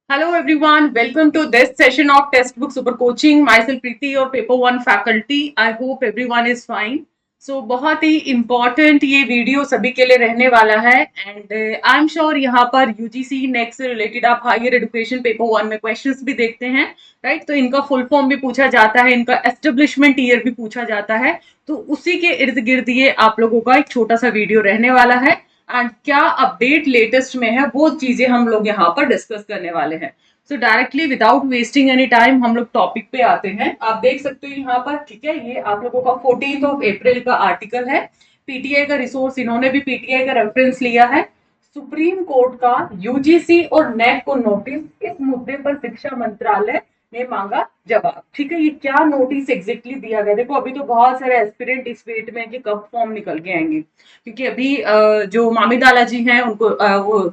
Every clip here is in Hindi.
Hello everyone, welcome to this session of Textbook Super Coaching. Myself Preeti, your Paper One faculty. I hope everyone is fine. So बहुत ही important ये वीडियो सभी के लिए रहने वाला है एंड आई एम श्योर यहाँ पर यूजीसी नेक्स्ट से रिलेटेड आप हायर एजुकेशन पेपर वन में क्वेश्चंस भी देखते हैं राइट। तो इनका फुल फॉर्म भी पूछा जाता है, इनका एस्टेब्लिशमेंट ईयर भी पूछा जाता है। तो उसी के इर्द गिर्द ये आप लोगों का एक छोटा सा वीडियो रहने वाला है एंड क्या अपडेट लेटेस्ट में है वो चीजें हम लोग यहाँ पर डिस्कस करने वाले हैं। सो directly without wasting any time हम लोग टॉपिक पे आते हैं। आप देख सकते हो यहाँ पर, ठीक है, ये आप लोगों का 14 अप्रैल का आर्टिकल है। पीटीआई का रिसोर्स, इन्होंने भी पीटीआई का रेफरेंस लिया है। सुप्रीम कोर्ट का यूजीसी और नेक को नोटिस, इस मुद्दे पर शिक्षा मंत्रालय ने मांगा जवाब। ठीक है, ये क्या नोटिस एग्जैक्टली दिया गया? देखो अभी तो बहुत सारे एस्पिरेंट इस वेट में कि कब फॉर्म निकल के आएंगे, क्योंकि अभी जो मामीदाला जी हैं उनको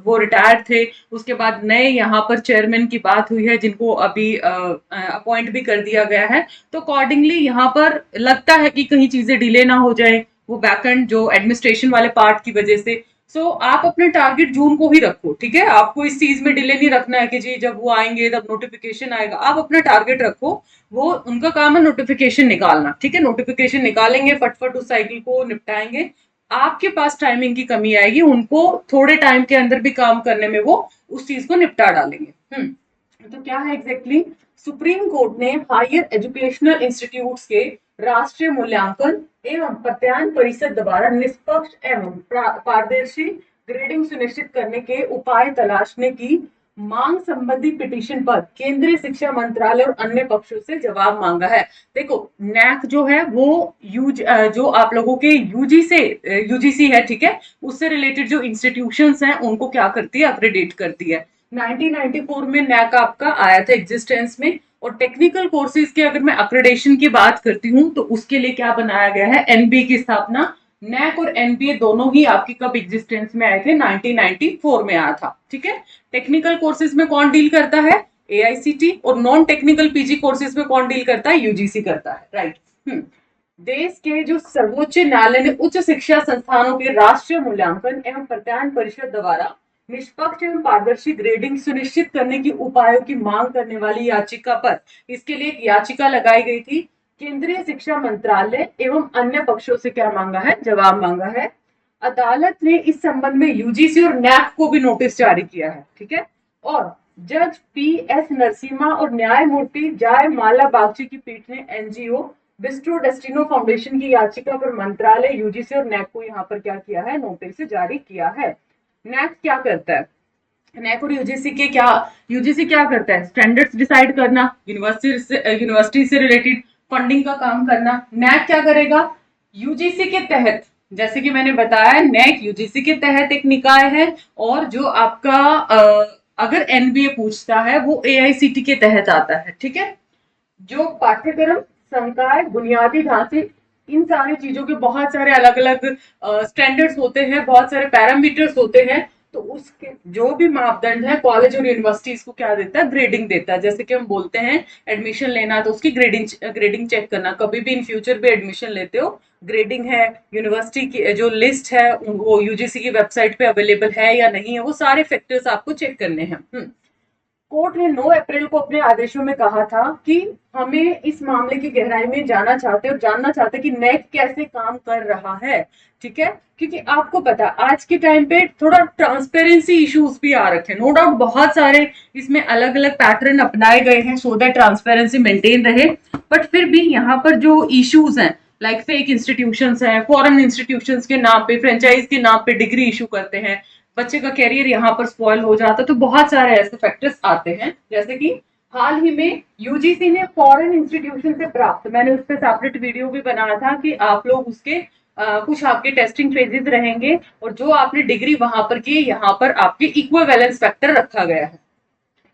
वो रिटायर्ड थे। उसके बाद नए यहाँ पर चेयरमैन की बात हुई है जिनको अभी अपॉइंट भी कर दिया गया है। तो अकॉर्डिंगली यहाँ पर लगता है कि कहीं चीजें डिले ना हो जाए, वो बैकएंड जो एडमिनिस्ट्रेशन वाले पार्ट की वजह से। सो आप अपने टारगेट जून को ही रखो, ठीक है। आपको इस चीज में डिले नहीं रखना है कि जी जब वो आएंगे तब नोटिफिकेशन आएगा। आप अपना टारगेट रखो, वो उनका काम है नोटिफिकेशन निकालना, ठीक है। नोटिफिकेशन निकालेंगे, फटफट उस साइकिल को निपटाएंगे। आपके पास टाइमिंग की कमी आएगी, उनको थोड़े टाइम के अंदर भी काम करने में वो उस चीज को निपटा डालेंगे। तो क्या है एग्जैक्टली? सुप्रीम कोर्ट ने हायर एजुकेशनल इंस्टीट्यूट्स के राष्ट्रीय मूल्यांकन एवं प्रत्यायन परिषद द्वारा निष्पक्ष एवं पारदर्शी ग्रेडिंग सुनिश्चित करने के उपाय तलाशने की मांग संबंधी पिटीशन पर केंद्रीय शिक्षा मंत्रालय और अन्य पक्षों से जवाब मांगा है। देखो नैक जो है वो जो आप लोगों के यूजीसी है, ठीक है, उससे रिलेटेड जो इंस्टीट्यूशंस हैं उनको क्या करती है, अक्रेडिट करती है। 1994 में नैक आपका आया था एग्जिस्टेंस में। और टेक्निकल कोर्सेज के अगर मैं अक्रेडेशन की बात करती हूँ तो उसके लिए क्या बनाया गया है, एनबीए की स्थापना। नैक और एनबीए दोनों ही आपकी कब एग्जिस्टेंस में आए थे? 1994 में आया था, ठीक है। टेक्निकल कोर्सेज में कौन डील करता है? एआईसीटी। और नॉन टेक्निकल पीजी कोर्सेज में कौन डील करता है? यूजीसी करता है, राइट। देश के जो सर्वोच्च न्यायालय ने उच्च शिक्षा संस्थानों के राष्ट्रीय मूल्यांकन एवं प्रत्यायन परिषद द्वारा निष्पक्ष एवं पारदर्शी ग्रेडिंग सुनिश्चित करने की उपायों की मांग करने वाली याचिका पर, इसके लिए एक याचिका लगाई गई थी। केंद्रीय शिक्षा मंत्रालय एवं अन्य पक्षों से क्या मांगा है? जवाब मांगा है। अदालत ने इस संबंध में यूजीसी और नैक को भी नोटिस जारी किया है, ठीक है। और जज पी एस नरसिम्हा और न्यायमूर्ति जय माला बागची की पीठ ने एनजीओ बिस्ट्रो डेस्टिनो फाउंडेशन की याचिका पर मंत्रालय, यूजीसी और नैक को यहाँ पर क्या किया है? नोटिस जारी किया है। नैक क्या करता है? नैक और यूजीसी के क्या, यूजीसी क्या करता है? स्टैंडर्ड्स डिसाइड करना, यूनिवर्सिटी से रिलेटेड फंडिंग का काम करना। नैक क्या करेगा? यूजीसी के तहत, जैसे कि मैंने बताया, नैक यूजीसी के तहत एक निकाय है। और जो आपका अगर एनबीए पूछता है वो एआईसीटी के तहत आता है, ठीक है। जो पाठ्यक्रम, संकाय, बुनियादी ढांचे, इन सारी चीजों के बहुत सारे अलग अलग स्टैंडर्ड्स होते हैं, बहुत सारे पैरामीटर्स होते हैं। तो उसके जो भी मापदंड है, कॉलेज और यूनिवर्सिटीज को क्या देता है? ग्रेडिंग देता है। जैसे कि हम बोलते हैं एडमिशन लेना तो उसकी ग्रेडिंग चेक करना। कभी भी इन फ्यूचर भी एडमिशन लेते हो, ग्रेडिंग है, यूनिवर्सिटी की जो लिस्ट है वो यूजीसी की वेबसाइट पे अवेलेबल है या नहीं है, वो सारे फैक्टर्स आपको चेक करने हैं। कोर्ट ने 9 अप्रैल को अपने आदेशों में कहा था कि हमें इस मामले की गहराई में जाना चाहते और जानना चाहते कि नेक कैसे काम कर रहा है, ठीक है। क्योंकि आपको पता आज के टाइम पे थोड़ा ट्रांसपेरेंसी इश्यूज भी आ रखे हैं, नो डाउट बहुत सारे इसमें अलग अलग पैटर्न अपनाए गए हैं सो दैट ट्रांसपेरेंसी मेंटेन रहे। बट फिर भी यहाँ पर जो इश्यूज हैं, लाइक फेक इंस्टीट्यूशंस हैं, फॉरेन इंस्टीट्यूशंस के नाम पे, फ्रेंचाइज के नाम पे डिग्री इशू करते हैं, बच्चे का कैरियर यहाँ पर स्पॉइल हो जाता है। तो बहुत सारे ऐसे फैक्टर्स आते हैं। जैसे कि हाल ही में यूजीसी ने फॉरेन इंस्टीट्यूशन से प्राप्त, मैंने उस पर सेपरेट वीडियो भी बनाया था कि आप लोग उसके कुछ आपके टेस्टिंग फेजेस रहेंगे और जो आपने डिग्री वहां पर की, यहाँ पर आपके इक्विवेलेंस फैक्टर रखा गया है।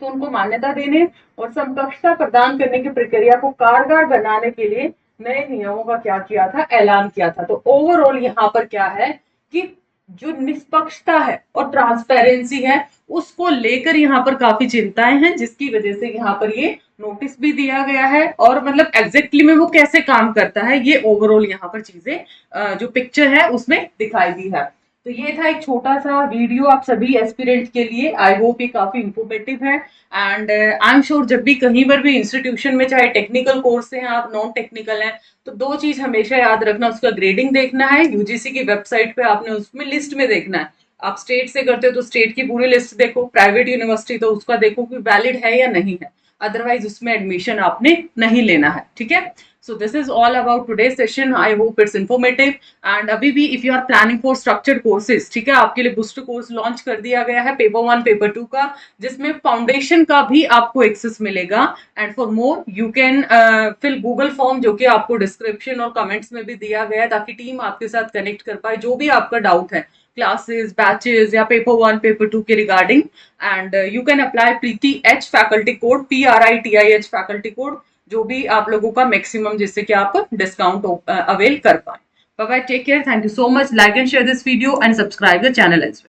तो उनको मान्यता देने और समकक्षता प्रदान करने की प्रक्रिया को कारगर बनाने के लिए नए नियमों का क्या किया था? ऐलान किया था। तो ओवरऑल यहाँ पर क्या है कि जो निष्पक्षता है और ट्रांसपेरेंसी है उसको लेकर यहाँ पर काफी चिंताएं हैं, जिसकी वजह से यहाँ पर ये नोटिस भी दिया गया है। और मतलब एग्जैक्टली में वो कैसे काम करता है ये ओवरऑल यहाँ पर चीजें जो पिक्चर है उसमें दिखाई दी है। तो ये था एक छोटा सा वीडियो आप सभी एस्पिरेंट के लिए। आई होप ये काफी इंफॉर्मेटिव है। एंड आई एम श्योर जब भी कहीं पर भी इंस्टीट्यूशन में, चाहे टेक्निकल कोर्स से हैं आप, नॉन टेक्निकल हैं, तो दो चीज हमेशा याद रखना, उसका ग्रेडिंग देखना है, यूजीसी की वेबसाइट पे आपने उसमें लिस्ट में देखना है। आप स्टेट से करते हो तो स्टेट की पूरी लिस्ट देखो, प्राइवेट यूनिवर्सिटी तो उसका देखो कि वैलिड है या नहीं है, अदरवाइज उसमें एडमिशन आपने नहीं लेना है। ठीक है। So this is all about today session. I hope it's informative. And अभी भी if you are planning for structured courses, ठीक है, आपके लिए बूस्टर कोर्स लॉन्च कर दिया गया है पेपर 1 पेपर 2 का, जिसमें फाउंडेशन का भी आपको एक्सेस मिलेगा। And for more you can fill Google form, जो कि आपको डिस्क्रिप्शन और कमेंट्स में भी दिया गया है, ताकि टीम आपके साथ कनेक्ट कर पाए जो भी आपका डाउट है क्लासेस, बैचेस या पेपर 1 पेपर 2 के regarding. And you can apply Preeti H faculty code, PRITIH faculty code, जो भी आप लोगों का मैक्सिमम, जिससे कि आप डिस्काउंट अवेल कर पाए। Bye bye, take care, thank you so much, like and share this video and subscribe the channel as well.